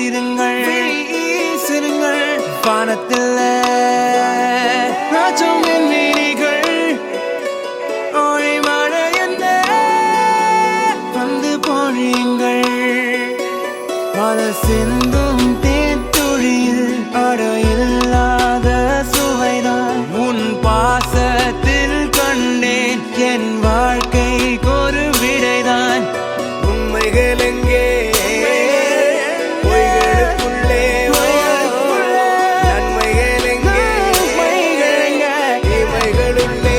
வீசிருங்கள் வீசிருங்கள் வானத்தில் ராஜம் என் வீணிகள் ஓழி மழை என்ன வந்து பொழியுங்கள் பல சிந்தும் தேத்துழியில் அடையில்லாத சுவைதான் உன் பாசத்தில் கண்டேன் என் வாழ்க்கைக்கு ஒரு விடைதான் உண்மைகள் எங்கே பொய்களுக்குள்ளே நன்மைகள் எங்கே இமைகளுள்ளே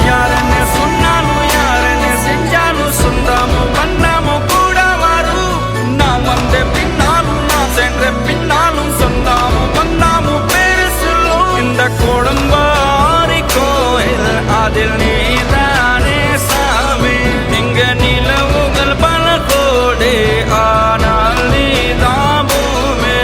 யாரன்னு சொன்னாலும் யாரன்னு செஞ்சாலும் சொந்தாமும் பண்ணாமும் கூட வரும் நான் வந்த பின்னாலும் நான் சென்ற பின்னாலும் சொந்தாமும் பண்ணாமும் பேரு சொல்லும் இந்த கொடும்பாரி கோயில் அதில் நீதானே சாமி இங்க நிலவுகள் பல கோடி ஆனால் நீதான் பூமி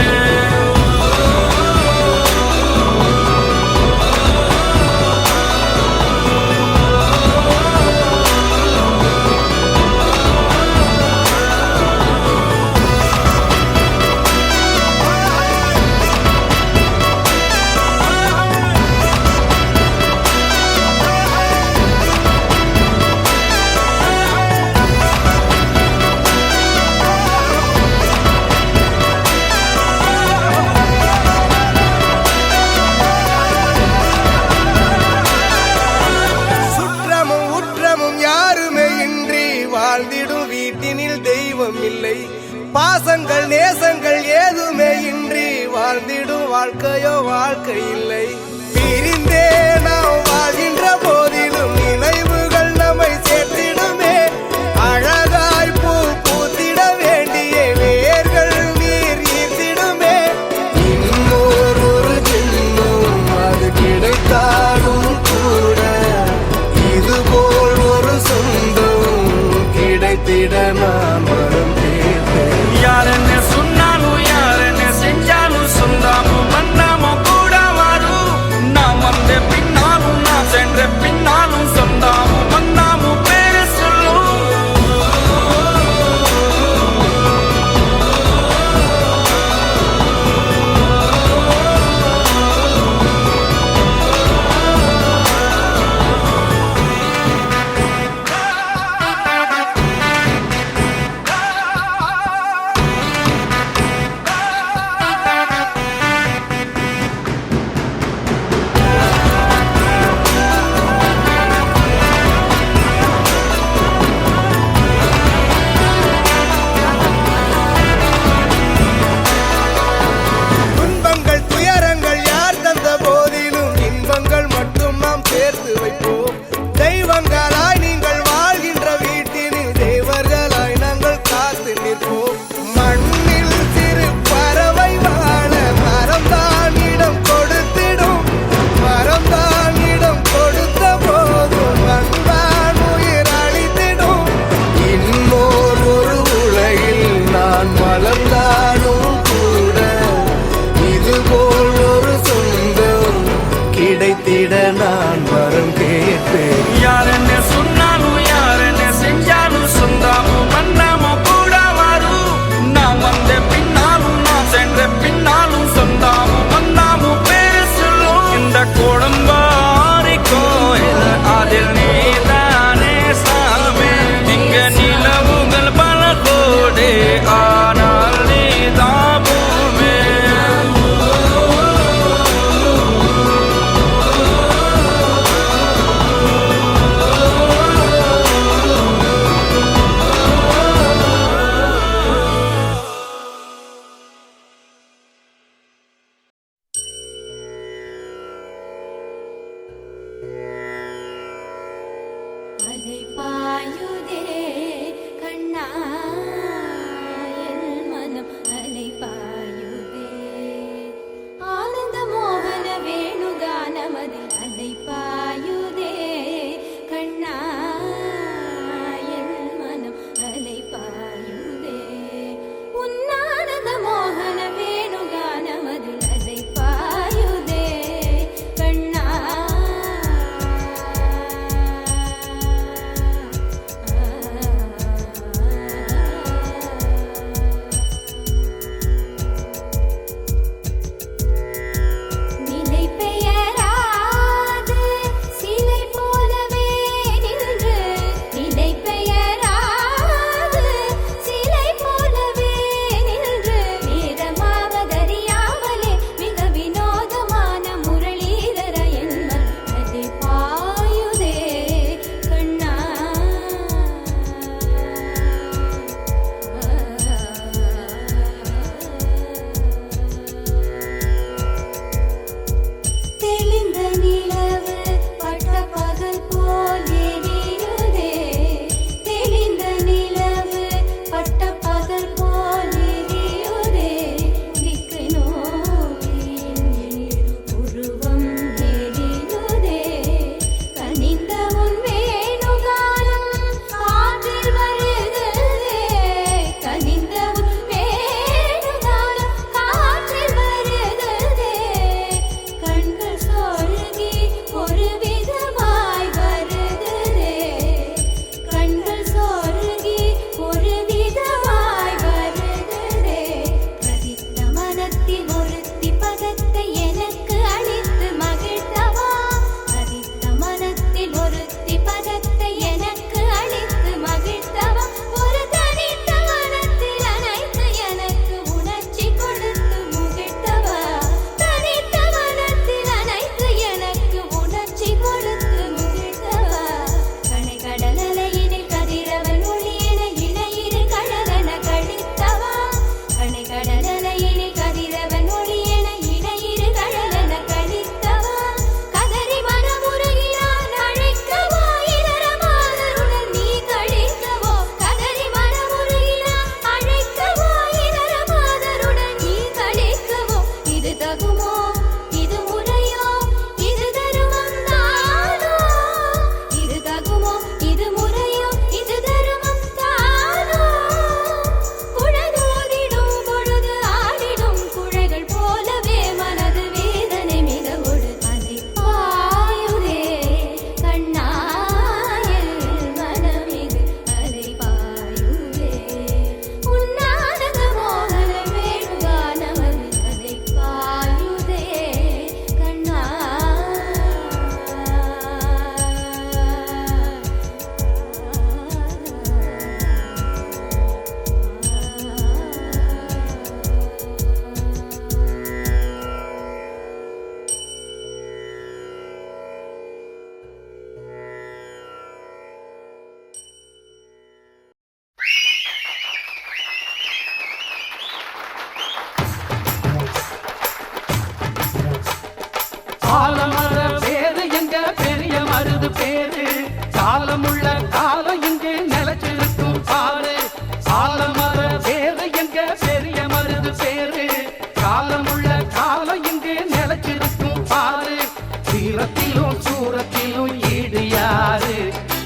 சுற்றமும் உற்றமும் யாருமே இன்றி வாழ்ந்திடும் வீட்டினில் தெய்வம் இல்லை பாசங்கள் நேசங்கள் ஏதுமே இன்றி வாழ்ந்திடும் வாழ்க்கையோ வாழ்க்கை இல்லை பிரிந்தே நாம் வாழ்கின்ற போதிலும் நினைவுகள் நம்மை சேர்த்திடுமே அழகாய் பூ பூத்திட வேண்டிய வேர்கள் நீர் ஈர்த்திடுமே இன்னொரு ஜென்மம் அது கிடைத்தாலும் கூட இதுபோல் ஒரு சொந்தம் கிடைத்திட நான் மனம் கேட்டேன் யாரன்னு சொன்னாலும் யாரன்னு செஞ்சாலும் சொந்தாமும் பண்ணாமும் கூட வரும் நான் வந்த பின்னாலும் நான் சென்ற பின்னாலும் சொந்தாமும் பண்ணாமும் பேரு சொல்லும்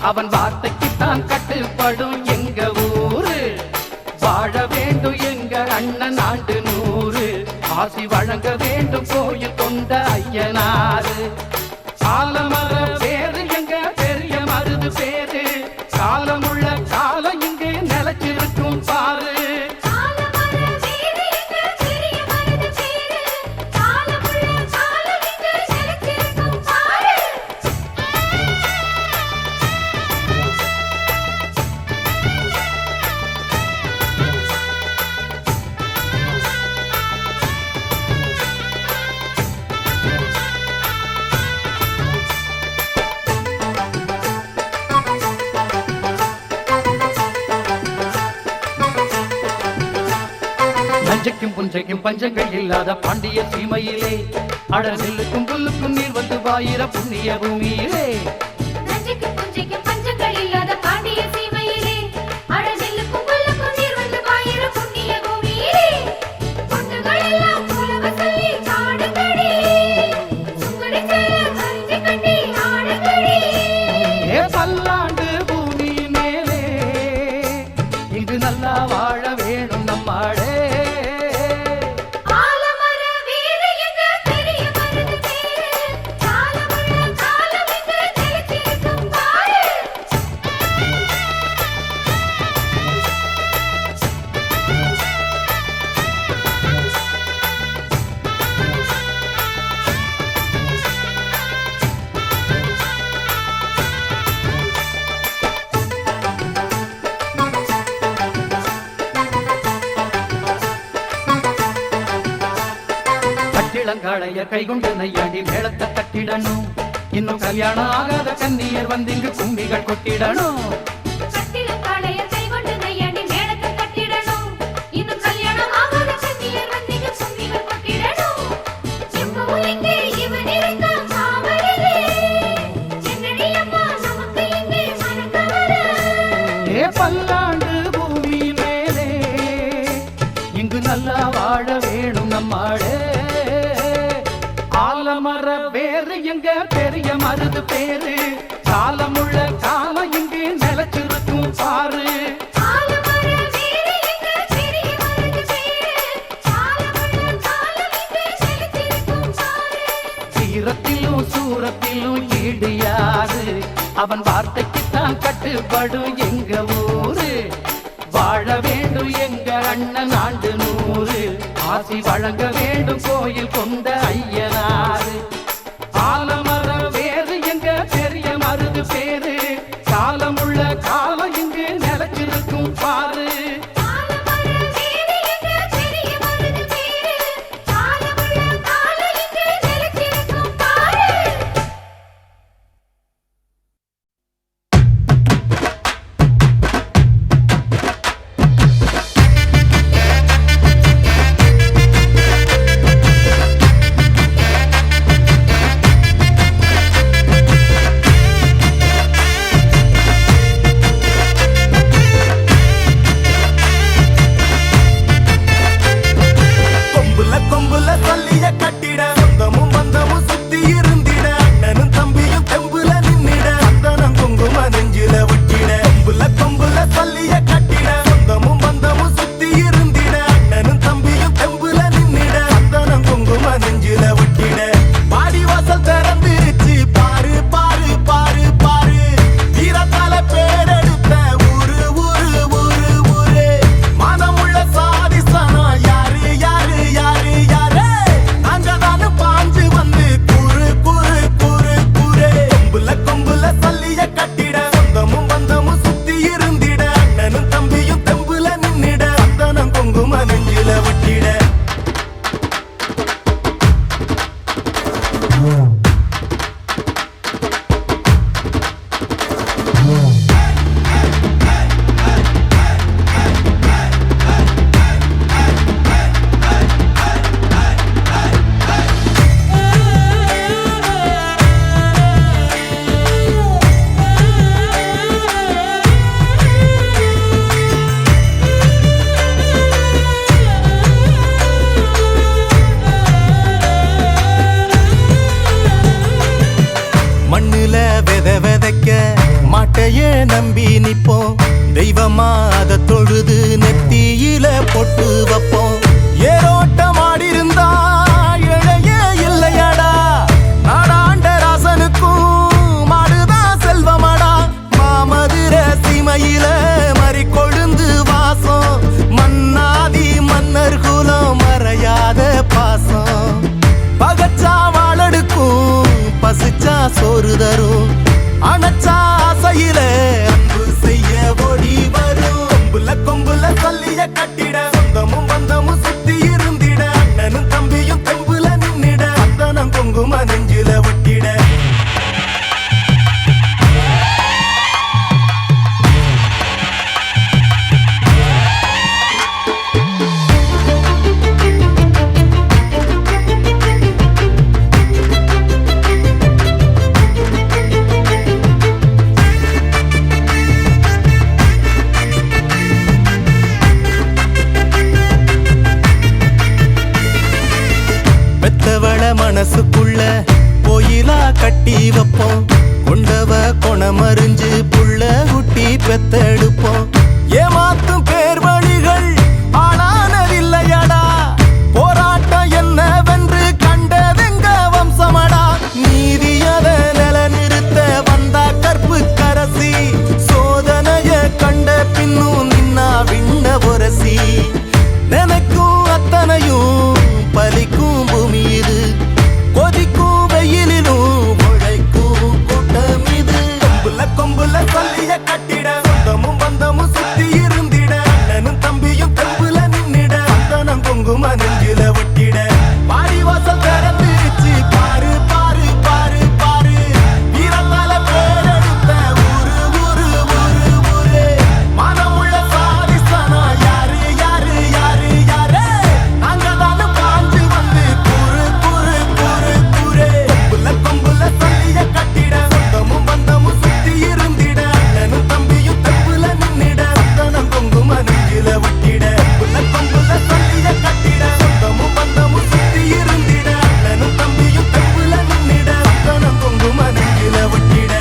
அவன் வார்த்தைக்குத்தான் கட்டுப்படும் எங்க ஊரு. வாழ வேண்டும் எங்க அண்ணன் ஆண்டு 100. ஆசி வழங்க வேண்டும் கோயில் கொண்ட ஐயனாரு. ஆலமர பேரு எங்க பெரிய மருது பேரு. காலமுள்ள காலம் இங்கே நிலைச்சிருக்கும் பாரு. நஞ்சைக்கும் புஞ்சைக்கும் பஞ்சங்கள் இல்லாத பாண்டிய சீமையிலே அட நெல்லுக்கும் புல்லுக்கும் நீர் வந்து வாயிர புண்ணிய பூமியிலே. நஞ்சைக்கும் புஞ்சைக்கும் பஞ்சங்கள் இல்லாத பாண்டிய சீமையிலே அட நெல்லுக்கும் புல்லுக்கும் நீர் வந்து வாயிர புண்ணிய பூமியிலே. பொண்ணுகள் எல்லாம் புலவ சொல்லி பாடுங்கடி. சுங்கடி சேல கஞ்சி கட்டி ஆடுங்கடி. பல்லாண்டு பூமி மேலே இங்கு நல்லா வாழ வேணும் நம்மாடே. இளங்காளைய கைகொண்டு நையாண்டி மேளத்தை தட்டிடணும். இன்னும் கல்யாணம் ஆகாத கன்னியர் வந்து இங்கு கும்பிகள் கொட்டிடணும். பல்லாண்டு பூமி மேலே இங்கு நல்லா வாழ வேணும் நம்மாடே. ஆலமர வேறு எங்க பெரிய மருது பேரு. காலமுள்ள காலம் இங்கே நிலச்சிருக்கும் பாரு. சீரத்திலும் சூரத்திலும் ஈடியாது. அவன் வார்த்தைக்குத்தான் கட்டுப்படும் எங்க ஊரு. வாழ வேண்டும் எங்க அண்ணன் ஆண்டு 100. ஆசி வழங்க வேண்டும் கோயில் கொண்ட ஐயனாரு. ஆலமர வேறு எங்க பெரிய மருது பேரு. காலமுள்ள காலம் இங்கு நிலச்சிருக்கும் பாரு. நம்பி நிப்போம் தெய்வமா அத தொழுது நெத்தியில பொட்டு வைப்போம் ஏரோட்டம் ஆடி இருந்தா இழைய இல்லையடா நாடாண்ட ராசனுக்கும் மாடுதான் செல்வமடா மாமதுர சீமையில மறி கொழுந்து வாசம் மன்னாதி மன்னர் குலம் மறையாத பாசம் பகச்சா வாழடுக்கும் பசிச்சா சோறு தரும் அணைச்சா ஆசையில அன்பு செய்ய ஓடி வரும் கொம்புல சொல்லிய கட்டிட சொந்தமும் பந்தமும் சுத்தி இருந்திட அண்ணனும் தம்பியும் தெம்புல நின்னிட அந்தனம் குங்கும நெஞ்சில ஒட்டிட மனசுக்குள்ள கோயிலா கட்டி வைப்போம் கொண்டவ கொணமறிஞ்சு புள்ள குட்டி பெத்தெடுப்போம் ஏமாத்தும் பேர் வழிகள் ஆளானதில்லையடா போராட்டம் என்னவென்று கண்டதெங்க வம்சமடா நீதியத நில நிறுத்த வந்தா கற்பு கரசி சோதனைய கண்ட பின்னும் நின்னா விண்ண பொரசி நினைக்கும் அத்தனையும் பலிக்கும் பூமி இது கொதிக்கும் வெயிலிலும் உழைக்கும் கூட்டம் இது கொம்புல சொல்லிய கட்டிட சொந்தமும் பந்தமும் சுத்தி இருந்திட அண்ணனும் தம்பியும் தெம்புல நின்னிட அந்தனம் குங்கும நெஞ்சில ஒட்டிட பாடி வாசல் திறந்துருச்சு பாரு பாரு பாரு பாரு வீரத்தால பேரெடுத்த ஊரு ஊரு ஊரு ஊரு மனமுள்ள சாதிசனா யாரு யாரு யாரு யாரு அங்கதான பாஞ்சு வந்து கூறு கூறு கூறு கூறு கொம்புல சொல்லிய கட்டிட சொந்தமும் பந்தமும் சுத்தி இருந்திட அண்ணனும் தம்பியும் தெம்புல நின்னிட அந்தனம் குங்கும நெஞ்சில ஒட்டிட கொம்புல சொல்லிய கட்டிட சொந்தமும் பந்தமும் சுத்தி இருந்திட அண்ணனும் தம்பியும் தெம்புல நின்னிட அந்தனம் குங்கும நெஞ்சில ஒட்டிட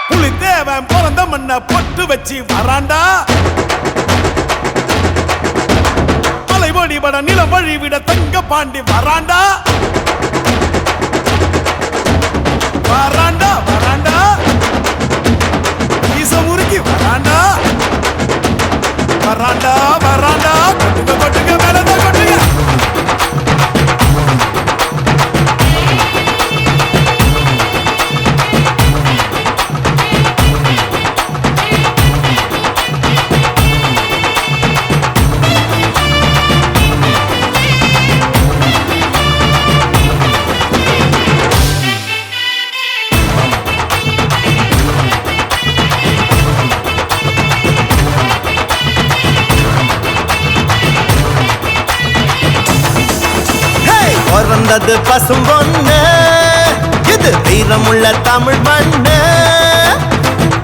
புலிதேவன் பிறந்த மண்ண பொட்டு வச்சு வராண்டா மலை வழிபட நிலம் வழிவிட தங்க பாண்டி வராண்டா வராண்டா வராண்டா ஈச முறுக்கி வராண்டா வராண்டா வராண்டா கொட்டுங்க கொட்டுங்க மேலதான் கொட்டுங்க பிறந்தது பசும் பொண்ணு இது வீரமுள்ள தமிழ் மண்ணு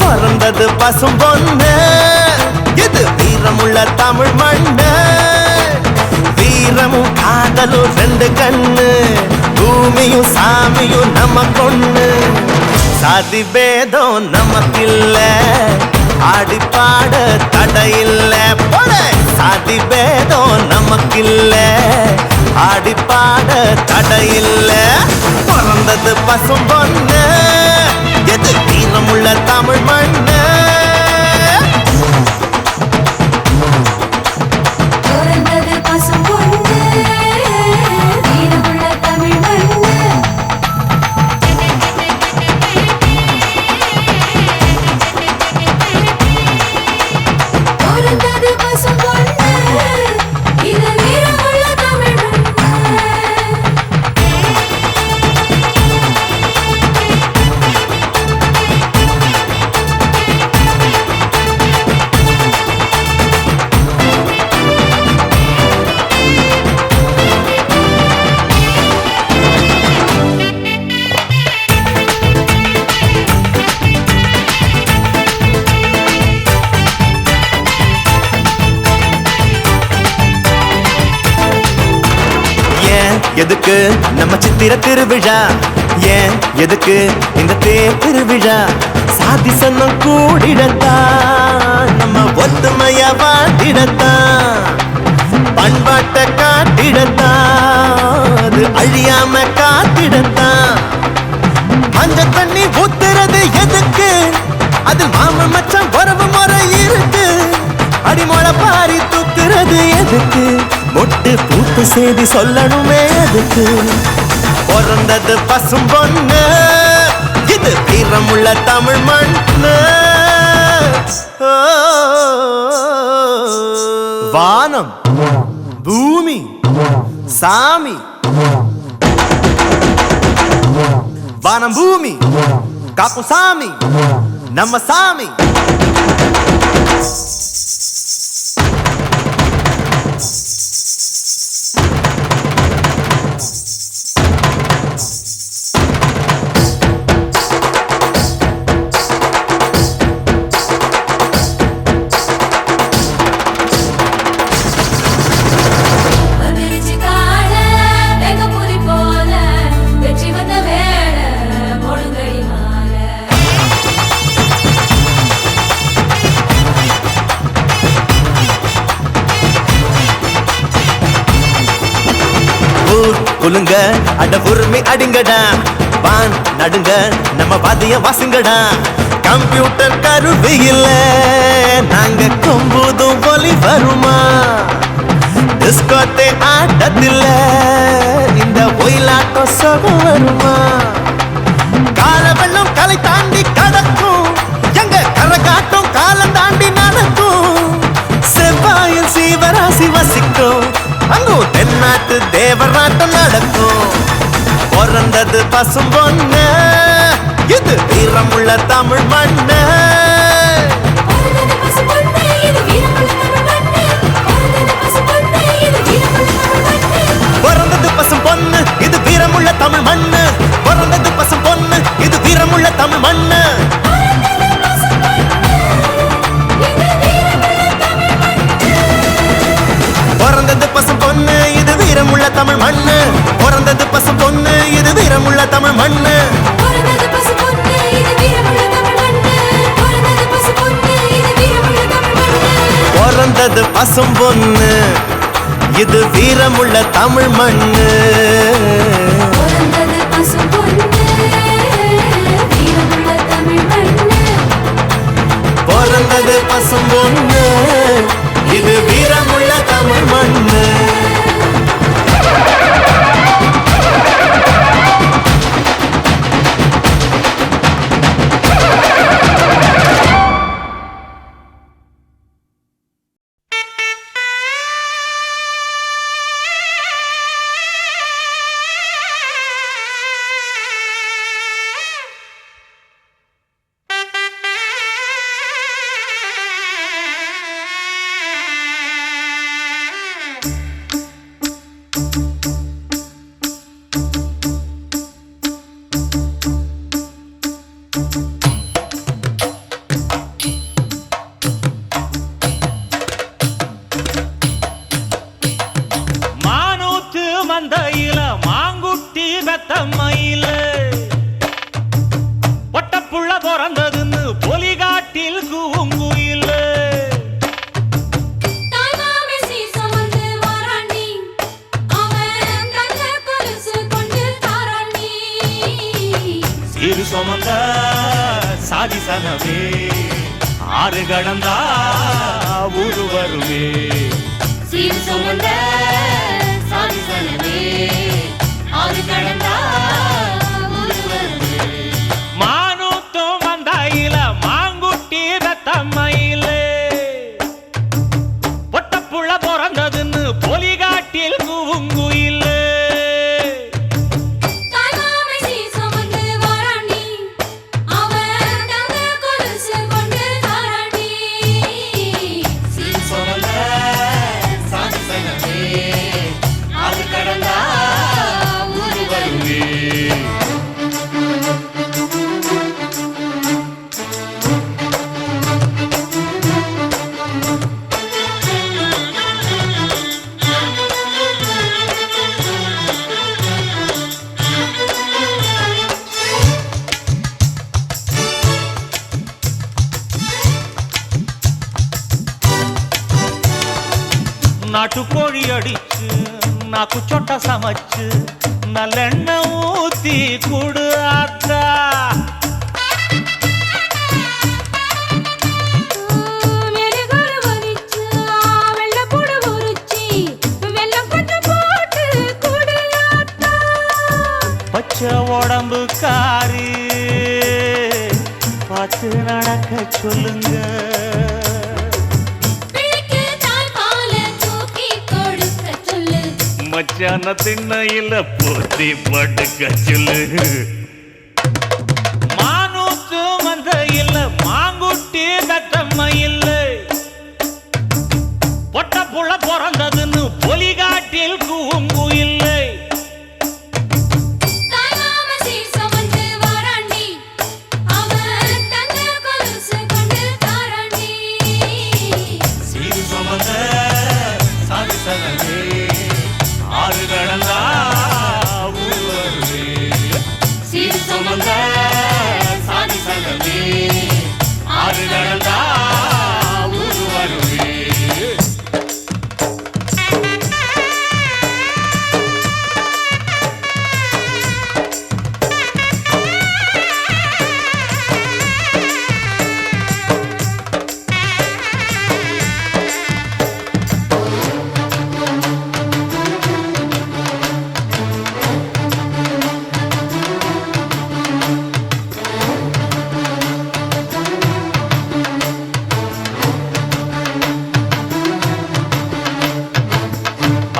பிறந்தது பசும் பொண்ணு இது வீரமுள்ள தமிழ் மண்ணு வீரமும் காதலும் ரெண்டு கண்ணு பூமியும் சாமியும் நம்ம கொண்ணு சாதி பேதம் நமக்கில்ல ஆடி பாட தடையில்ல போல சாதி பேதம் நமக்கில்ல ஆடி பாட தடையில்ல பிறந்தது பசும் பொண்ணு எது வீரமுள்ள தமிழ் மண்ணு பிறந்தது பசும் பொண்ணு வீரமுள்ள தமிழ் மண்ணு பிறந்தது பசும் பொண்ணு இது வீரமுள்ள தமிழ் மண்ணு எதுக்கு நம்ம சித்திர திருவிழா ஏன் எதுக்கு இந்த தேர் திருவிழா சாதி சன்னம் கூடிடத்தான் நம்ம ஒத்துமையா வாட்டிடத்தான் பண்பாட்டை காட்டிடத்தான் அது அழியாம காத்திடத்தான் மஞ்ச தண்ணி ஊத்துறது எதுக்கு அதில் மாம மச்சான் உறவு முறை இருக்கு அடிமொழ பாரி தூக்குறது எதுக்கு மொட்டு பூத்து செய்தி சொல்லணுமே எதுக்கு பிறந்தது பசும் பொண்ணு இது வீரமுள்ள தமிழ் மண்ணு வானம் பூமி சாமி வானம் பூமி காப்பு சாமி நம்ம சாமி அபிருச்சி கால வெங்கபுரி போல வெற்றி வந்த வேள முழுங்கடி மாலை ஊர் குலுங்க அட உரிமை அடிங்கடா வான் நடுங்க நம்ம வாதிய வாசுங்கடா கம்ப்யூட்டர் கருவி இல்ல நாங்க கொம்போதும் ஒலி வருமா டிஸ்கோத்தே ஆட்டத்தில்ல இந்த ஒயிலாட்டம் சொகம் வருமா கால வெள்ளம் கலை தாண்டி கடக்கும் எங்க கரகாட்டம் காலம் தாண்டி நடக்கும் செவ்வாயில் சீவராசி வசிக்கும் அங்கோ தென்னாட்டு தேவராட்டம் நடக்கும் பிறந்தது பசும் பொண்ணு இது வீரமுள்ள தமிழ் மண்ணு பொறந்தது பசு பொண்ணு இது வீரமுள்ள தமிழ் மண்ணு பொறந்தது பசு பொண்ணு இது வீரமுள்ள தமிழ் மண்ணு பிறந்தது பசும் பொண்ணு இது வீரமுள்ள தமிழ் மண்ணு பிறந்தது பசும் பொண்ணு இது வீரமுள்ள தமிழ் மண்ணு பிறந்தது பசும் பொண்ணு இது வீரமுள்ள தமிழ் மண்ணு பிறந்தது பசும் பொண்ணு இது வீரமுள்ள தமிழ் மண்ணு பொறந்தது பசு பொண்ணு இது வீரமுள்ள தமிழ் மண்ணு பொறந்தது பசு பொண்ணு இது வீரமுள்ள தமிழ் மண்ணு பிறந்தது பசும் பொண்ணு இது வீரமுள்ள தமிழ் மண்ணு பொறந்தது பசு பொண்ணு வீரமுள்ள தமிழ் மண்ணு பிறந்தது பசும் பொண்ணு இது வீரமுள்ள தமிழ் மண்ணு மானூத்து மந்தையில மாங்குட்டி பெத்தம்மையில ஒட்டப்புள்ள பிறந்ததுன்னு பொலிகாட்டில் கூங்குயில தாய்மாமே சீசமந்து வாராண்டி அவன் தங்க கொலுசு கொண்டு தாராண்டி சீரு சுமந்த சாதி சனவே ஆறு கடந்தா ஊரு வருவே சீர் சுமந்த சாதிசனமே ஆறு கடந்தா ஊரு வருவே மானூத்தும் மந்தையில மாங்குட்டி பெத்தம்மையில ஒட்டப்புள்ள பிறந்ததுன்னு பொலிகாட்டில் கூங்குயில தாய்மாமே சீசமந்து வாராண்டி அவன் தங்க கொலுசு கொண்டு தாராண்டி சீர் சுமந்த சாதிசனமே ஆறு கடந்தா நாட்டுக்கோழி அடிச்சு நாக்கு சொட்ட சமைச்சு நல்லெண்ணெய் ஊத்தி குடு ஆத்தா. மெழுகுவர வரிச்சு, வெள்ளைப்பூடு உரிச்சி, வெல்லம் கொஞ்சம் போட்டு குடு ஆத்தா. பச்சை உடம்பு காரி பார்த்து நடக்க சொல்லுங்க. பிள்ளைக்கு தாய்ப்பால தூக்கி கொடுக்க சொல்லு. மச்சான திண்ணையில போத்தி படுக்க சொல்லு. மானூத்து மந்தையில் மாங்குட்டி தத்தம்மை இல்லை. பொட்ட புள்ள பிறந்ததுன்னு பொலிகாட்டில் கூங்கு இல்லை. தாய் மாமன் சீர் சுமந்து வாராண்டி, அவன் தங்க கொலுசு கொண்டு தாராண்டி. சீரு சுமந்த சாதி சகமே ஆறு கடந்தா ஊர் வருவே. சீரு சுமந்த சாதி சகமே ஆறு கடந்தா ஊர் வருவே.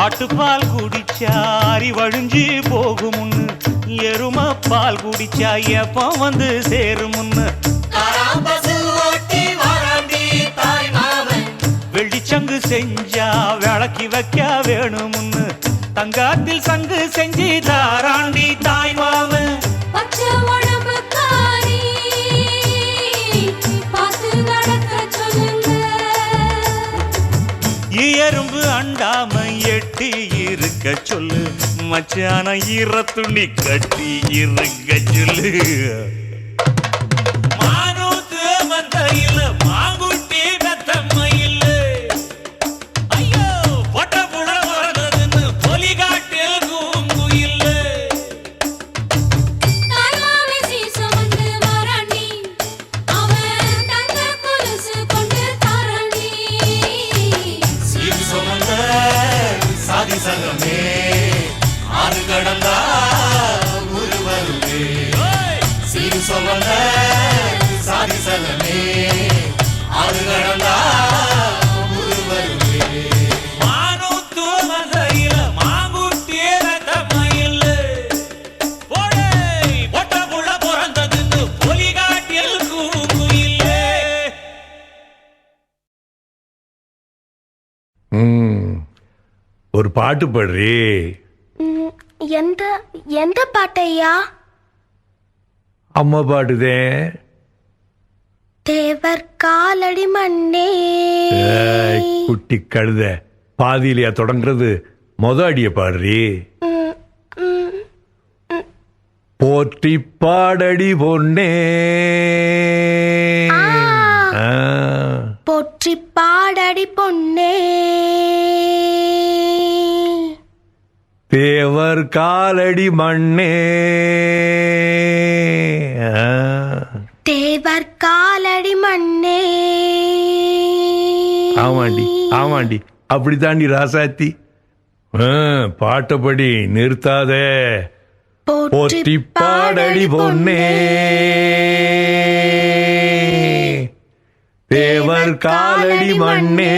ஆட்டுப்பால் குடிச்சா அரி வழிஞ்சி போகுமுன்னு, எரும பால் குடிச்சா எப்ப வந்து சேருமுன்னு. வெள்ளிச்சங்கு செஞ்சா விளக்கி வைக்க வேணுமுன்னு, தங்காத்தில் சங்கு செஞ்சு தாராண்டி தாய் மாமன். பச்சை உடம்புக்காரி, பார்த்து நடக்க சொல்லுங்க. எறும்பு அண்டாம எட்டி இருக்க சொல்லு. மச்சான ஈர துணி கட்டி இருக்க சொல்லு. மானூத்து மந்தையில மாங்குட்டி தத்தம்மை இல்லை. ஐயோ பொட்ட புள்ள பிறந்ததுன்னு பொலிகாட்டில் கூங்கு இல்லை. தாய் மாமன் சீர் சுமந்து வாராண்டி, அவன் தங்க கொலுசு கொண்டு தாராண்டி. சீர் சுமந்த சாதி சங்கமே ஆறு கடந்தா ஊரு வருவே. சீர் சுமந்த சாதி சங்கமே ஆறு கடந்தா ஊரு வருவே. மானூத்து மந்தையில மாங்குட்டி தத்தம்மை இல்லை. போடே பொட்ட புள்ள பிறந்ததுன்னு பொலிகாட்டில் கூங்கு இல்லை. ஒரு பாட்டு பாடுறே. எந்த எந்த பாட்டையா? அம்மா பாடுதே. தேவர் காலடி மண்ணே. ஏய், குட்டி கழுத, பாதியிலையா தொடங்குறது? அடிய பாடுறே. போற்றி பாடடி பொன்னே. ஆ. போற்றி பாடடி பொன்னே. தேவர் காலடி மண்ணே. தேவர் காலடி மண்ணே. ஆமாண்டி ஆமாண்டி, அப்படித்தாண்டி ராசாத்தி. பாட்டப்படி நிறுத்தாதே. போற்றி பாடடி பொன்னே. தேவர் காலடி மண்ணே.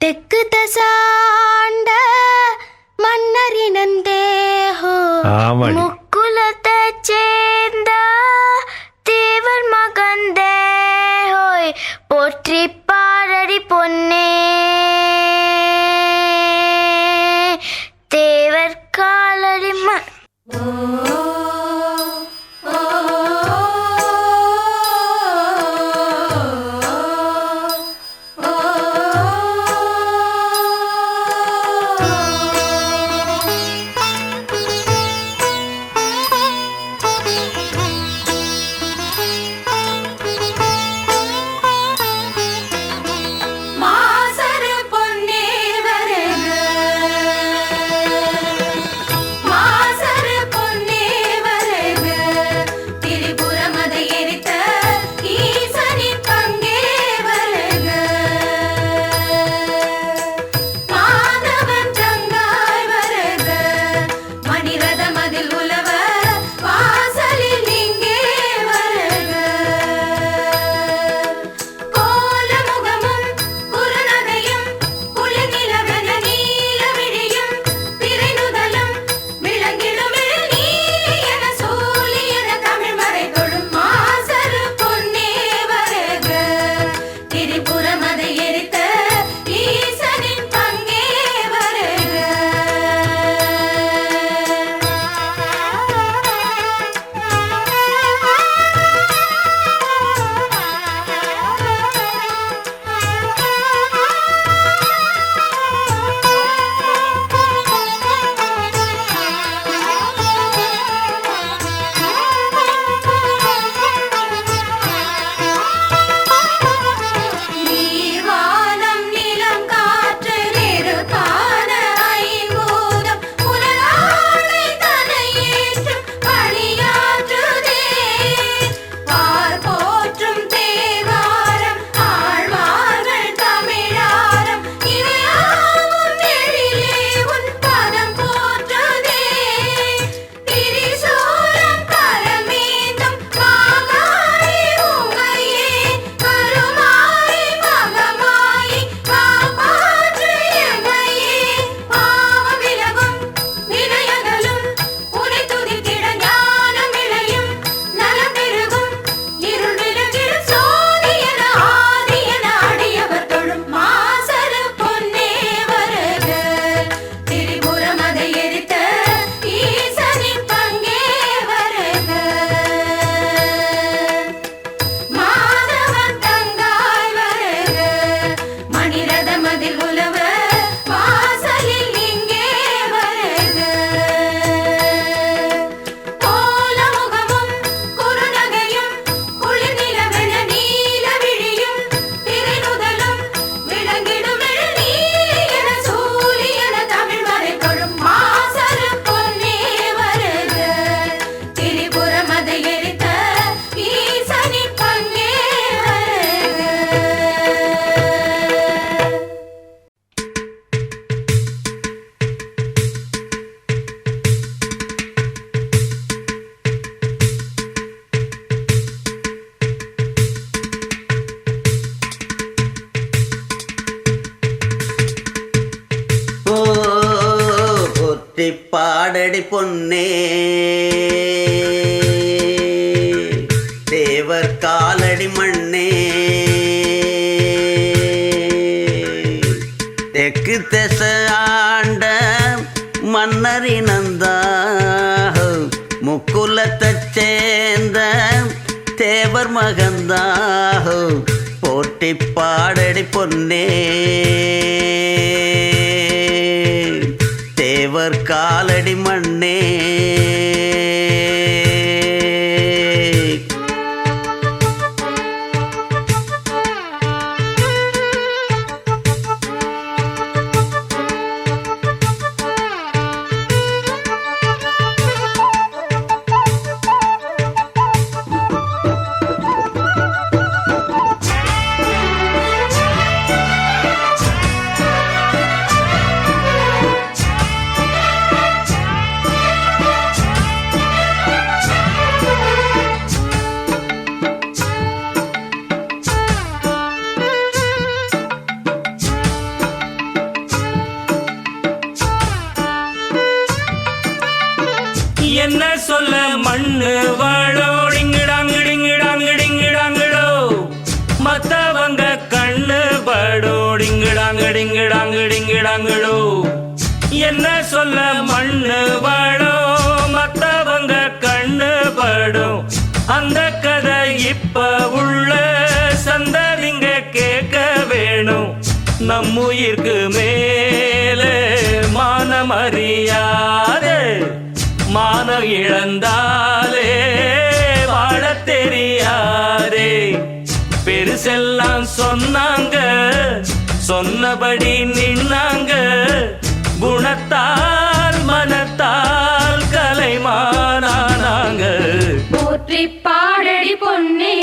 தெற்கு தசாண்ட மன்னரினந்தேஹோ. ஆமாடி. முக்குலத்தை சேர்ந்த தேவர் மகந்தேஹோய். போற்றி பாடடி பொன்னே. தேவர் காலடி மண். போற்றி பாடடி பொன்னே தேவர் காலடி மண்ணே தெற்கு திச ஆண்ட மன்னரினந்தா முக்குலத்தைச் சேர்ந்த தேவர் மகந்தாஹோ போற்றி பாடடி பொன்னே தேவர் காலடி மண்ணே என்ன சொல்ல மண்ணு வாழோடிங்கிடாங்கிடிங்கிடாங்கிடிங்கிடாங்கிடோ மத்தவங்க கண்ணு படோடிங்கிடாங்கிடிங்கிடாங்கிடிங்கிடாங்கிடோ என்ன சொல்ல மண்ணு வாழோ மத்தவங்க கண்ணு படும் அந்த கதை இப்ப உள்ள சந்ததிங்க கேட்க வேணும் நம்முயிர்க்கு மேலே மானமறியாதே மானம் இழந்தாலே வாழ தெரியாதே பெருசெல்லாம் சொன்னாங்க சொன்னபடி நின்னாங்க குணத்தால் மனத்தால் கலைமானாங்க போற்றி பாடடி பொன்னே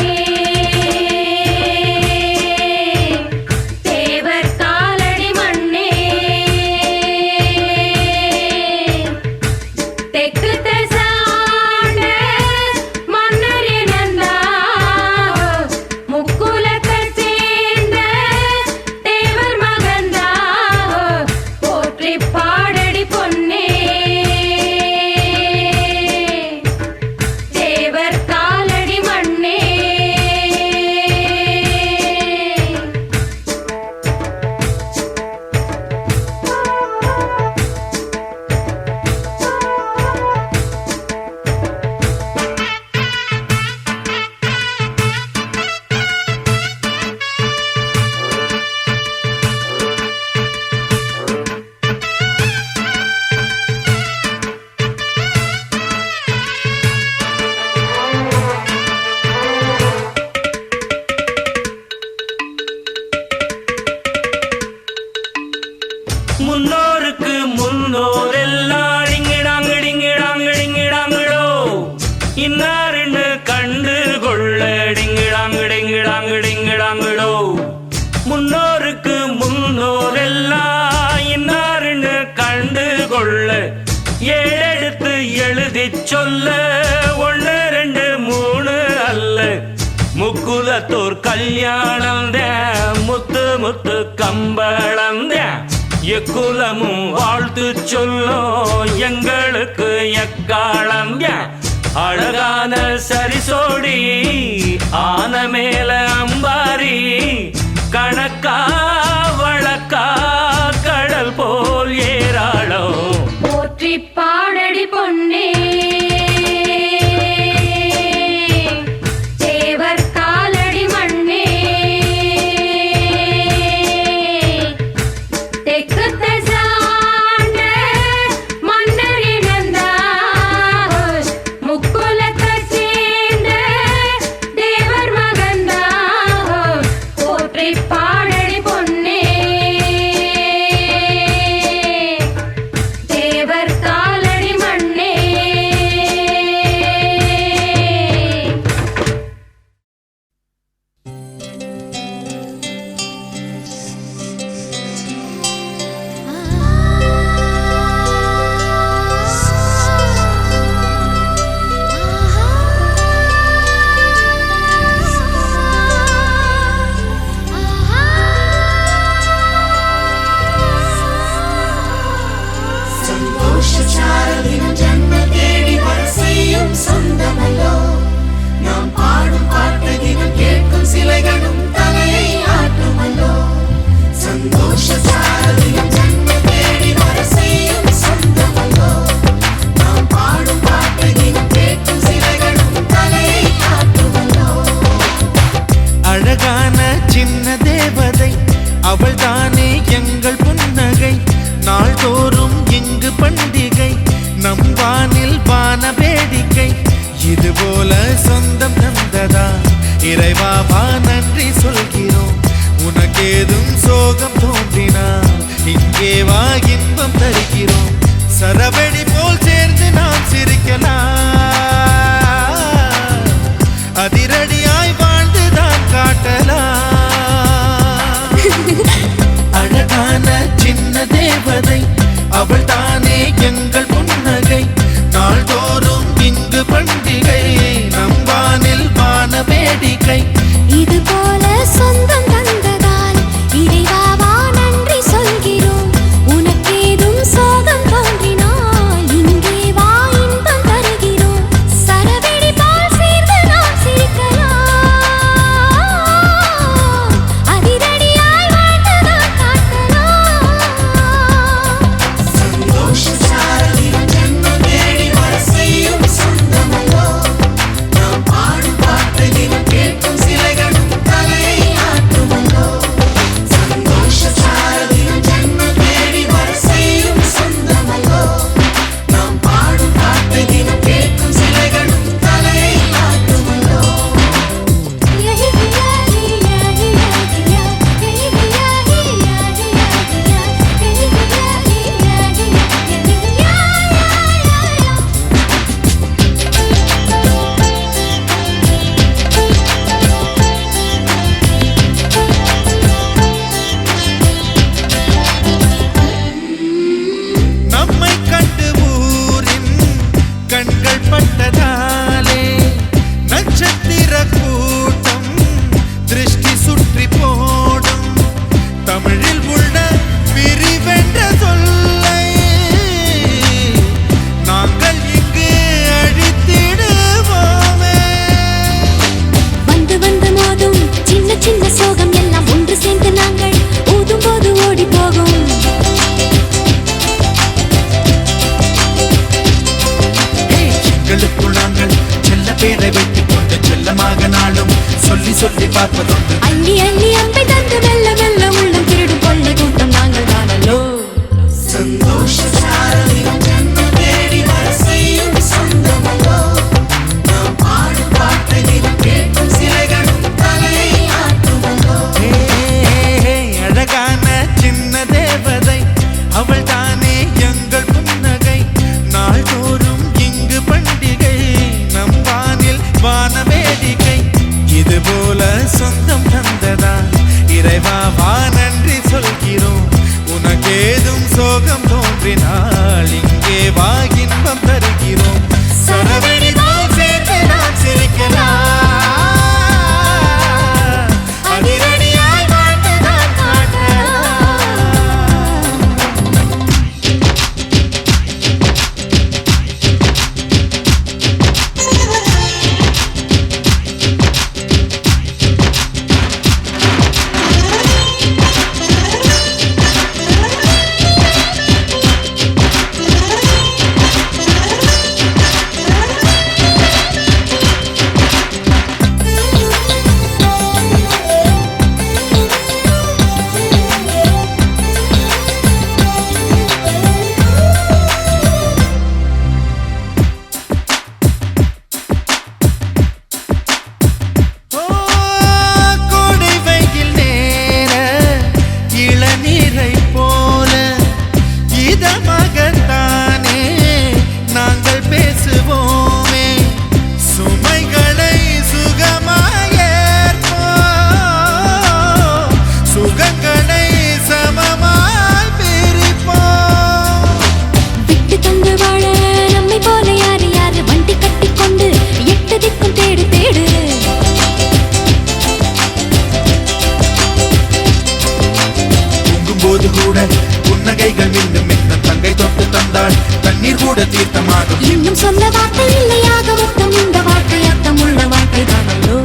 முன்னோருக்கு முன்னோர் எல்லாம் டிங்கிடாங்கிடிங்கிடாங்கிடிங்கிடாங்கிடோ இன்னாருன்னு கண்டு கொள்ள டிங்கிடாங்கிடிங்கிடாங்கிடிங்கிடாங்கிடோ முன்னோருக்கு முன்னோர் எல்லாம் இன்னாருன்னு கண்டு கொள்ள ஏழெடுத்து எழுதி சொல்ல 1 2 3 அல்ல முக்குலத்தோர் கல்யாணம் முத்து முத்து கம்பளம் எக்குலமும் வாழ்த்து சொல்லும் எங்களுக்கு எக்காலம் அழகான சரிசோடி ஆன மேல அம்பாரி கணக்கா வழக்கா கடல் போல் ஏராளோ போற்றி பாடடி பொன்னே பாடடி பொன்னே சரவெடி போல் சேர்ந்து நாம் சிரிக்கலாம், அதிரடியாய் வாழ்ந்துதான் காட்டலாம். அழகான சின்ன தேவதை அவள் தானே எங்கள் புன்னகை, நாள்தோறும் இங்கு பண்டிகை, நம்பானில் வான வேடிக்கை. இது போல சொந்தம் தந்ததால் இறைவாவா நன்றி சொல்கிறோம். உனக்கேதும் சோகம் தோன்றினால் இங்கே வா இன்பம் தருகிறோம். சரவெடி போல் சேர்ந்து நாம் சிரிக்கலாம், அதிரடியாய் வாழ்ந்துதான் காட்டலாம். சந்தோஷ சாரதியும் ஜென்மம் தேடி வர செய்யும் சொந்தமல்லோ, நாம் பாடும் பாட்டுகளும் கேட்கும் சிலைகளும் தலையை ஆட்டுமல்லோ. சந்தோஷ சாரதியும் ஜென்மம் தேடி வர செய்யும் சொந்தமல்லோ, நாம் பாடும் பாட்டுகளும் கேட்கும் சிலைகளும் தலையை ஆட்டுமல்லோ. நம்மை கண்டு ஊரின் கண்கள் பட்டதாலே நட்சத்திர கூட்டம் திருஷ்டி சுற்றி போடும். தமிழில் உள்ள பிரிவென்ற சொல்லை நாங்கள் இங்கு அழித்திடுவோமே. வந்து வந்து மோதும் சின்ன சின்ன சோகம் எல்லாம் ஒன்று சேர்ந்து நாங்கள் ஊதும் போது ஓடி போகும். எங்களுக்குள் நாங்கள் செல்ல பேரை வைத்துக் கொண்டு செல்லமாக நாளும் சொல்லி சொல்லி பார்ப்பதுண்டு. அள்ளி அள்ளி அம்பை தந்து மெல்ல மெல்ல உள்ளம் திருடும் கொள்ளை கூட்டம் நாங்கள் தானல்லோ. சந்தோஷ சாரதியும் ஜென்மம் தேடி வர செய்யும் சொந்தமல்லோ, நாம் பாடும் பாட்டுகளும் கேட்கும் சிலைகளும் தலையை ஆட்டுமல்லோ. அழகான சின்ன தேவதை அவள் தானே எங்கள் புன்னகை, நாள்தோறும் இங்கு பண்டிகை, நம் வானில் வான வேடிக்கை. இது போல சொந்தம் தந்ததா இறைவா வா நன்றி சொல்கிறோம். உனக்கேதும் சோகம் தோன்றினால் இங்கே வா இன்பம் தருகிறோம். சரவெடி போல் சேர்ந்து நாம் சிரிக்கலாம், அதிரடியாய் வாழ்ந்துதான் காட்டலாம். கோடை வெயில் நேர இளநீரை போல இதமாகத்தானே நாங்கள் பேசுவோமே. சுமைகளை சுகமாயேற்போம், சுகங்களை சமமாய் பிரிப்போம். விட்டு தந்து வாழ நம்மை போல யாரு யாரு வண்டி கட்டிக்கொண்டு எட்டு திக்கும் தேடு தேடு. தூங்கும்போது கூட புன்னகைகள் மின்னும் மின்னும் தங்கை தொட்டு தந்தாள் தண்ணீர் கூட தீர்த்தமாகும். இன்னும் சொல்ல வார்த்தை இல்லையாக மொத்தம் இந்த வாழ்க்கை அர்த்தம் உள்ள வாழ்க்கை தானல்லோ.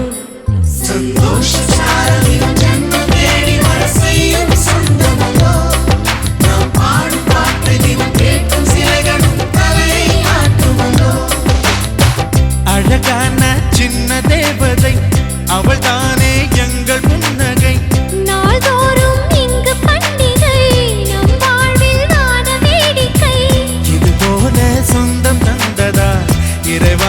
சந்தோஷ சாரதியும் ஜென்மம் தேடி வர செய்யும் சொந்தமல்லோ, நாம் பாடும் பாட்டுகளும் கேட்கும் சிலைகளும் தலையை ஆட்டுமல்லோ. அழகான சின்ன தேவதை அவள் தானே எங்கள் புன்னகை, நாள்தோறும் இங்கு பண்டிகை, நம் வாழ்வில் வான வேடிக்கை. இது போல சொந்தம் தந்ததா இறைவா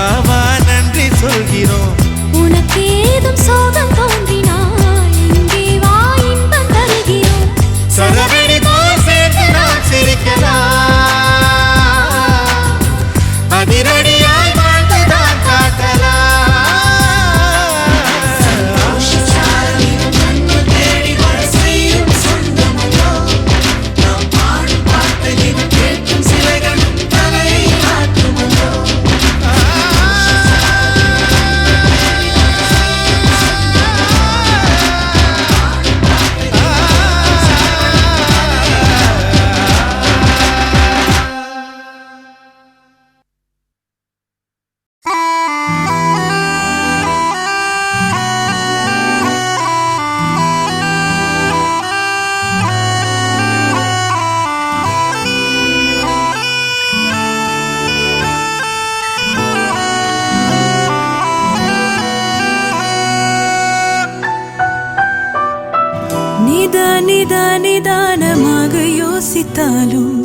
நிதானமாக யோசித்தாலும்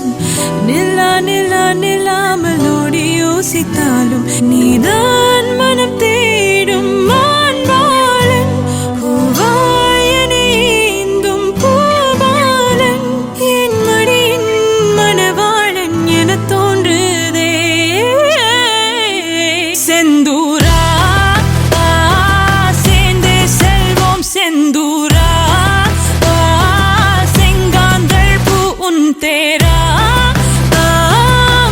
நில்லாமலோடி யோசித்தாலும் நீதான் மனம் தேடும் மான்பாலன் பூவாயனேந்தும் பூபாலன் என் மடியின் மணவாளன் என தோன்றுதே செந்தூரா சேர்ந்தே செல்வோம் செந்தூரா செங்காந்தள் பூ உன் தேரா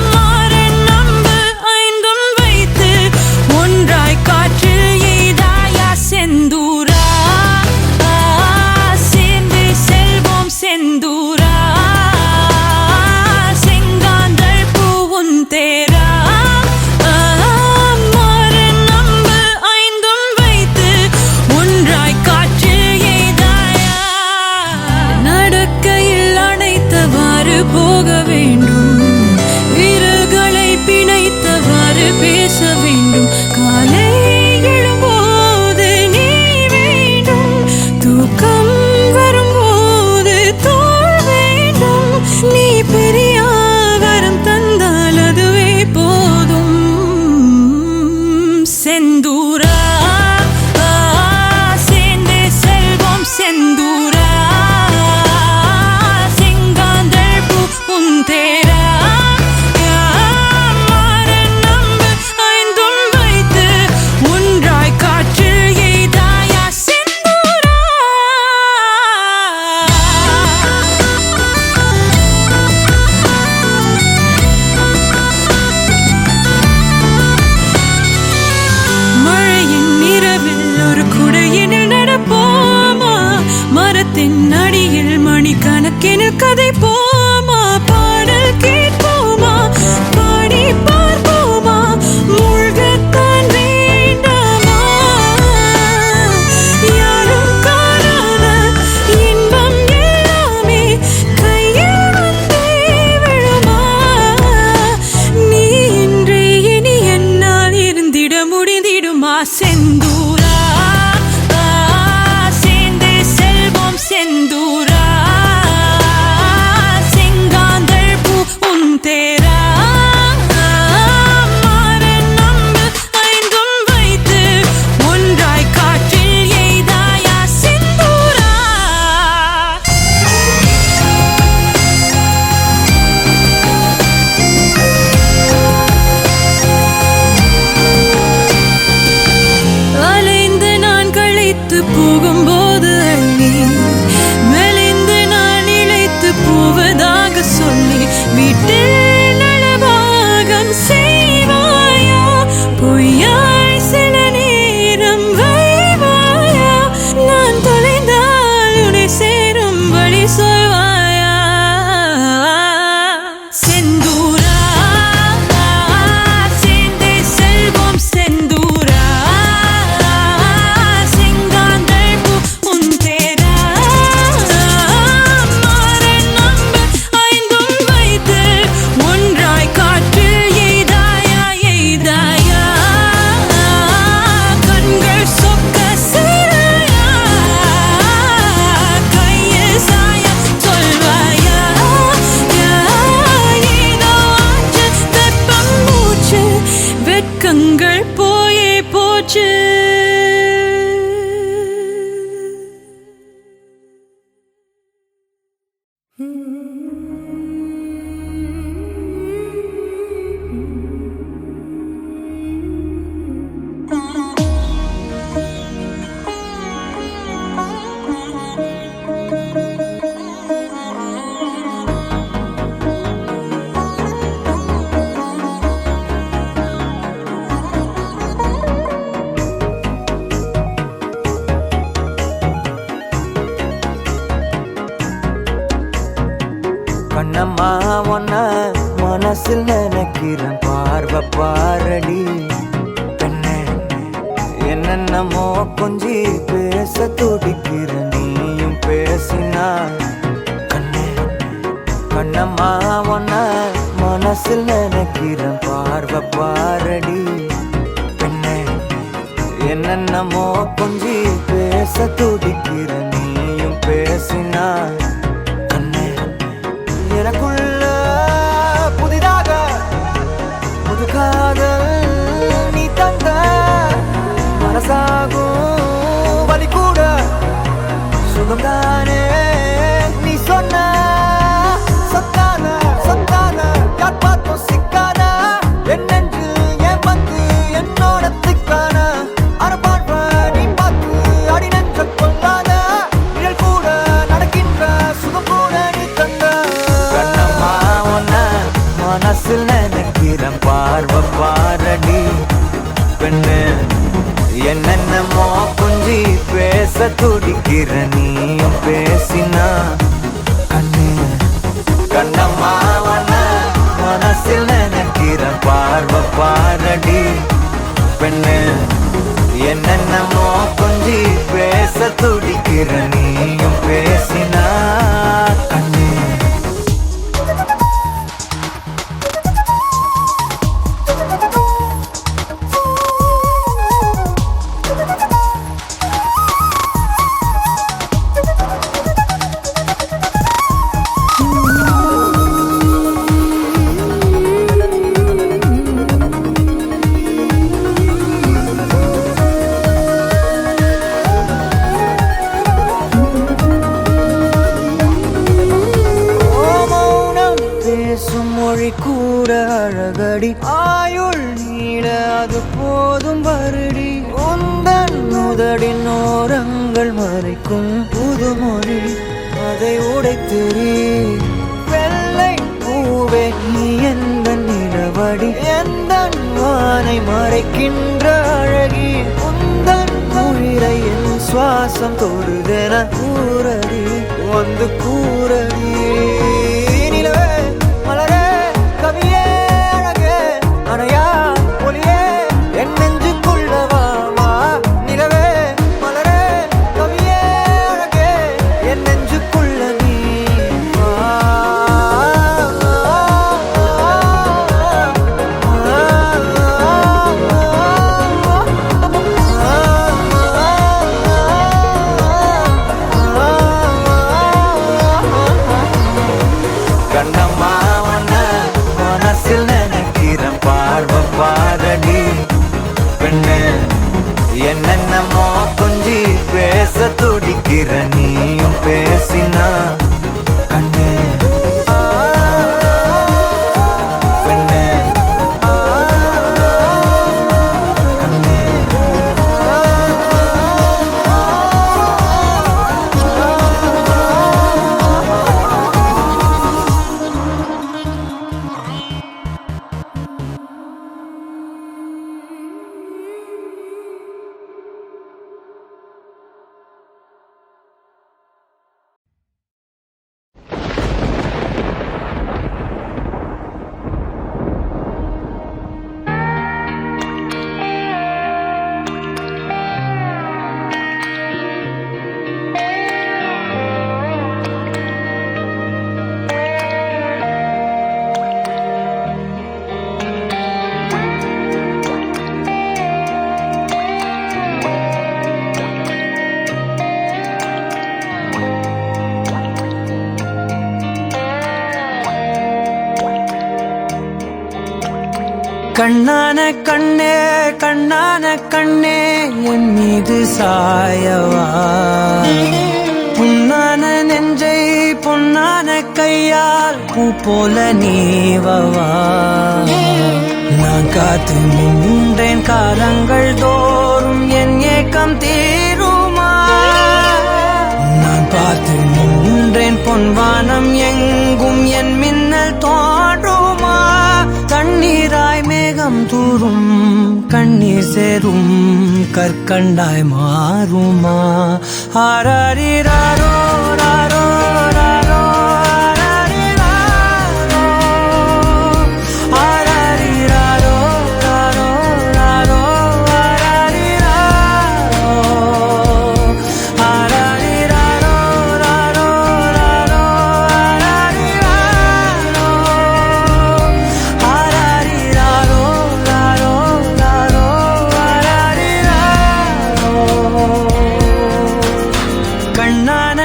மாறன் நம்பு ஐந்தும் வைத்து ஒன்றாய் காற்றில் எய்தாயா செந்தூரா சேர்ந்தே செல்வோம் செந்தூரா செங்காந்தள் பூ உன் தேரா மாறன் நம்பு ஐந்தும் வைத்து ஒன்றாய் காற்றில் எய்தாயா நடக்கையில் அணைத்தவாறு போக வேண்டும் விரல்களை பிணைத்தவாறு பேச வேண்டும் காலை எழும்போது நீ வேண்டும் தூக்கம் வரும்போது தோல் வேண்டும் நீ பெரிய வரம் தந்தால் அதுவே போதும் செந்தூரா சேர்ந்தே செல்வோம் செந்தூரா செங்காந்தள் பூ உன் தேரா மாறன் நம்பு ஐந்தும் வைத்து ஒன்றாய் காற்றில் எய்தாயா செந்தூரா மழையின் இரவில் ஒரு குடையினில் நடப்போமா மரத்தின் அடியில் மணிக்கணக்கினில் கதை போமா பாடல் கேட்போமா பாடி பார்ப்போமா மூழ்கத்தான் வேண்டாமா யாரும் காணாத இன்பம் எல்லாமே கையில் வந்தே விழுமா நீ இன்றே இனி என்னால் இருந்திட முடிந்திடுமா செந்தூரா சேர்ந்தே செல்வோம் செந்தூரா செங்காந்தள் பூ உன் தேரா மாறன் நம்பு ஐந்தும் வைத்து ஒன்றாய் காற்றில் எய்தாயா செந்தூரா அலைந்து நான் களைத்து போகும்போது அள்ளி மெலிந்து நான் இழைத்து போவதாக சொல்லி வீட்டில் நலபாகம் செய்வாயா பொய்யாய் சில நேரம் வைவாயா நான் தொலைந்தால் உன்னை சேரும் வழி சொல்வாயா செந்தூரா சேர்ந்தே செல்வோம் செந்தூரா செங்காந்தள் பூ உன் தேரா மாறன் நம்பு ஐந்தும் வைத்து ஒன்றாய் காற்றில் எய்தாயா எய்தாயா கண்கள் சொக்க செய்தாயா கையில் சாய சொல்வாயா ஏதோ ஆச்சு வெப்பம் மூச்சு வெட்கங்கள் போயே போச்சு கண்ணம்மா ஒன்ன மனசில் நினைக்கிறேன் பார்வை பாரடி பெண்ணே என்னென்னமோ கொஞ்சி பேச துடிக்கிற நீயும் பேசினா கண்ணே கண்ணம்மா ஒன்ன மனசில் நினைக்கிறேன் பார்வை பாரடி பெண்ணே என்னென்னமோ கொஞ்சி பேச துடிக்கிற நீயும் நீயும் பேசினா கண்ணே எனக்குள்ள புதிதாக புது காதல் நீ தந்த மனசாகும் வலி கூட சுகம்தானே நீ சொன்ன சொத்தான சொத்தான யார் பார்த்தும் சிக்கான என் நெஞ்சில் என் வந்து என்னோட திக்கான அரபாழ்வ நீ பார்த்து அடி நெஞ்ச கொண்டாத நிழல் கூட நடக்கின்ற சுகம் கூட நீ தந்த கண்ணம்மா உன்ன மனசில் நினைக்கிறேன் பார்வை பாரடி பெண்ணு என்னென்னமோ கொஞ்சி பேச துடிக்கிற நீயும் பேசினா கண்ணு கண்ணம்மா உன்ன மனசில் நினைக்கிற பார்வை பாரடி பெண்ணு என்னென்னமோ கொஞ்சி பேச துடிக்கிற நீயும் பேசினா கண்ணு கூட அழகடி ஆயுள் நீட அது போதும் வருடி உந்தன் முதடின் ஓரங்கள் மறைக்கும் புதுமொழி அதை உடைத்தெறி வெள்ளை பூவே நீ எந்த நிலவடி எந்த வானை மறைக்கின்ற அழகி உந்தன் உயிரை என் சுவாசம் தொடுதென கூறடி வந்து கூறடி நிலவே மலரே கவியே அழகே அணையா ஒளியே என் நெஞ்சுக்குள்ளவா நிலவே மலரே கவியே அழகே என் நெஞ்சுக்குள்ள நீ கண்ணம்மா உன்ன மனசில் நினைக்கிறேன் பார்வை பாரடி பெண்ணு என்னென்னமோ கொஞ்சி பேச துடிக்கிற நீயும் பேசினா கண்ணு பெண்ணு கண்ணான கண்ணே கண்ணான கண்ணே என் மீது சாயவா புண்ணான நெஞ்சை பொன்னான கையால் பூ போல நீவவா நான் காத்து நின்றேன் காலங்கள் தோறும் என் ஏக்கம் தீருமா நான் பார்த்து நின்றேன் பொன்வானம் எங்கும் என் மின்னல் தோன்றுமா தண்ணீராய் மேகம் தூரும் கண்ணீர் சேரும் கற்கண்டாய் மாறுமா ஆராரிராரோ ராரோ ராரோ ஆராரிராரோ ராரோ ராரோ ஆராரிராரோ ராரோ ராரோ கண்ணான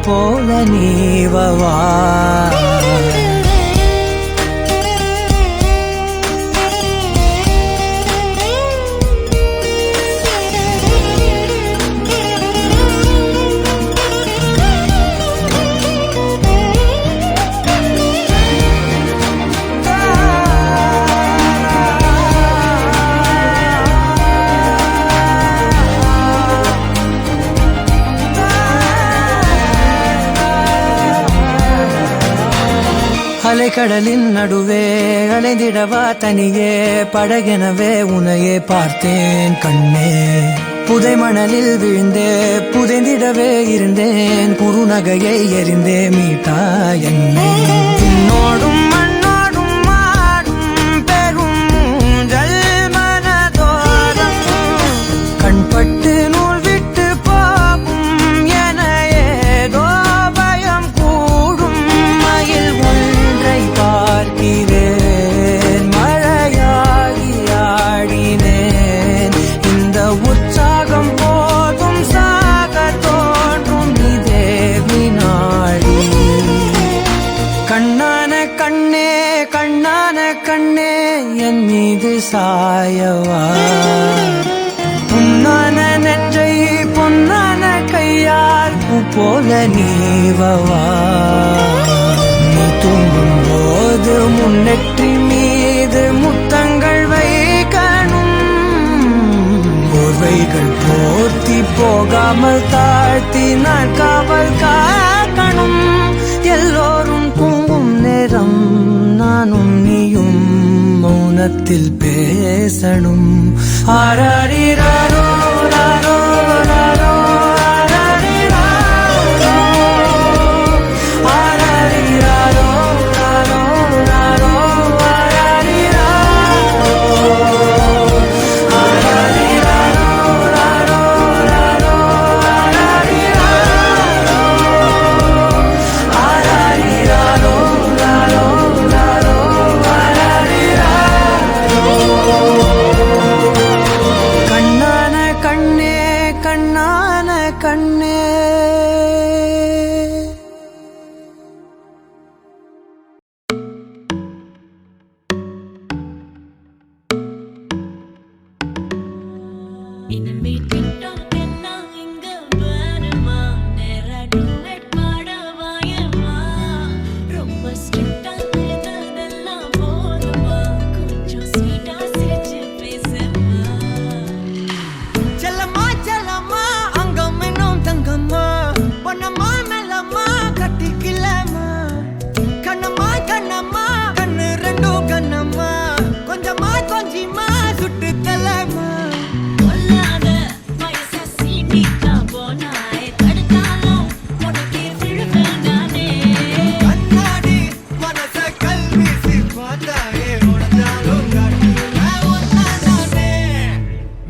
போல நீவவா அலைக்கடலின் நடுவே அலைந்திடவா தனியே படகெனவே உனையே பார்த்தேன் கண்ணே புதை மணலில் விழுந்தே புதைந்திடவே இருந்தேன் குறுநகையை எறிந்தே மீட்டா என்னை உன்னோடும் மண்ணோடும் மாடும் பெரும் ஊஞ்சல் மனதோரம் கண்பட்டு நூல் விட்டு போகும் என ஏதோ பயம் கூடும் மயில் பார்க்கிறேன் மழையாகி ஆடினேன் இந்த உற்சாகம் போதும் சாக தோன்றும் இதே வினாடி கண்ணான கண்ணே கண்ணான கண்ணே என் மீது சாயவா புண்ணான நெற்றை பொன்னான கையால் பூ போல நீவவா தூங்கும் போது முன்னெற்றி மீது முத்தங்கள் வைக்கணும் போர்வைகள் போர்த்தி போகாமல் தாழ்த்தி நான் காவல் காக்கணும் எல்லோரும் தூங்கும் நேரம் நானும் நீயும் மௌனத்தில் பேசணும் ஆராரிராரோ ராரோ ராரோ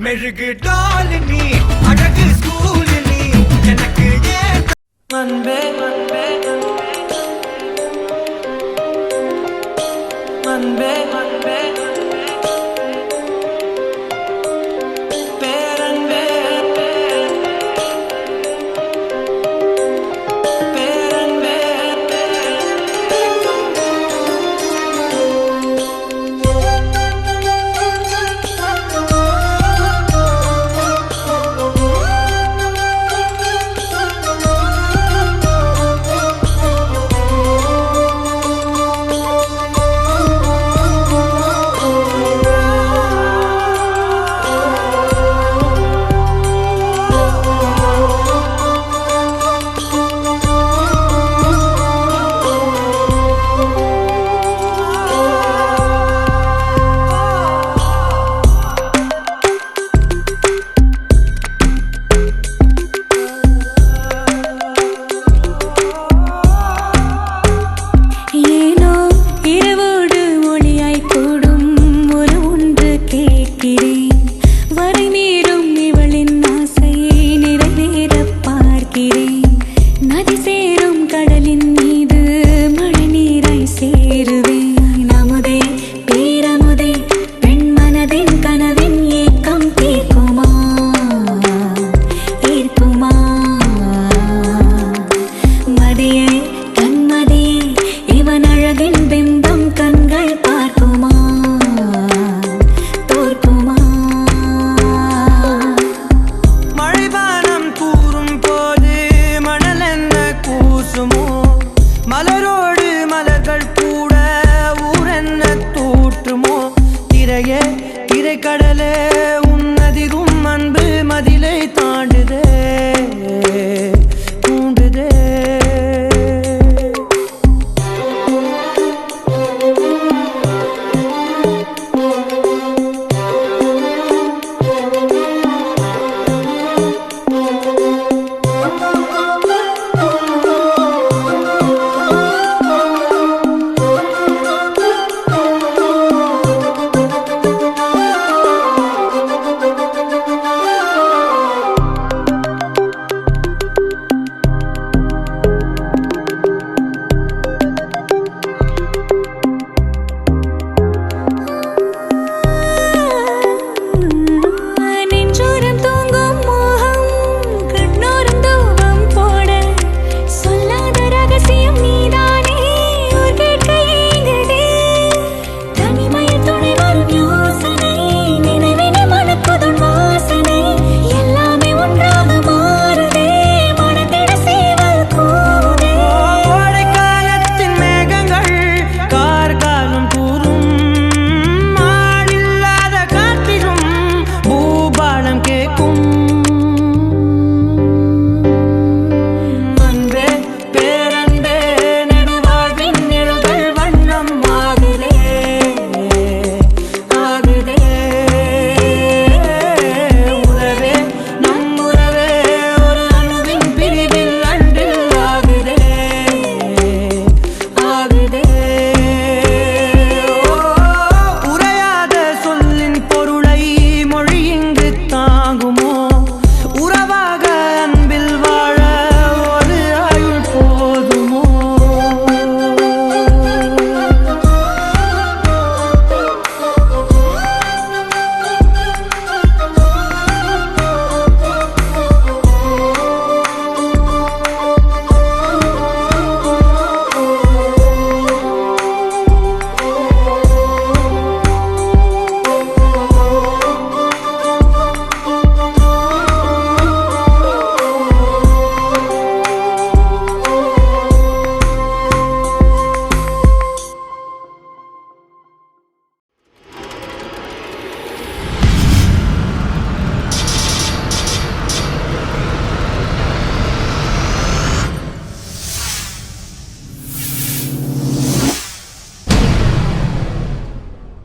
மெழுகு டாலினி அழகு ஸ்கூலினி எனக்கு ஏன் அன்பே அன்பே அன்பே அன்பே